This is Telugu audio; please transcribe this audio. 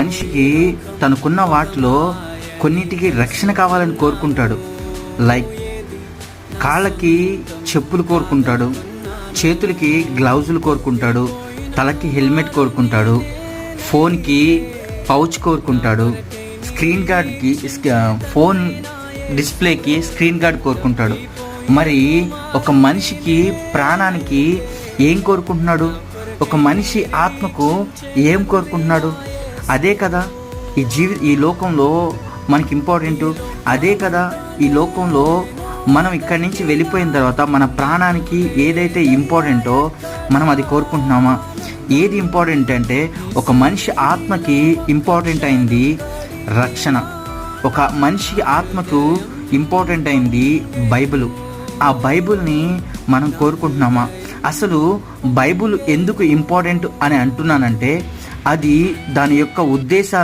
మనిషికి తనకున్న వాటిలో కొన్నిటికి రక్షణ కావాలని కోరుకుంటాడు. లైక్ కాళ్ళకి చెప్పులు కోరుకుంటాడు, చేతులకి గ్లౌజులు కోరుకుంటాడు, తలకి హెల్మెట్ కోరుకుంటాడు, ఫోన్కి పౌచ్ కోరుకుంటాడు, స్క్రీన్ గార్డ్కి ఫోన్ డిస్ప్లేకి స్క్రీన్ గార్డ్ కోరుకుంటాడు. మరి ఒక మనిషికి ప్రాణానికి ఏం కోరుకుంటున్నాడు? ఒక మనిషి ఆత్మకు ఏం కోరుకుంటున్నాడు? అదే కదా ఈ లోకంలో మనకి ఇంపార్టెంట్. అదే కదా ఈ లోకంలో మనం ఇక్కడి నుంచి వెళ్ళిపోయిన తర్వాత మన ప్రాణానికి ఏదైతే ఇంపార్టెంటో మనం అది కోరుకుంటున్నామా? ఏది ఇంపార్టెంట్ అంటే ఒక మనిషి ఆత్మకి ఇంపార్టెంట్ అయింది రక్షణ. ఒక మనిషి ఆత్మకు ఇంపార్టెంట్ అయింది బైబిల్. ఆ బైబిల్ని మనం కోరుకుంటున్నామా? అసలు బైబిల్ ఎందుకు ఇంపార్టెంట్ అని అంటున్నానంటే అది దాని యొక్క ఉద్దేశాలు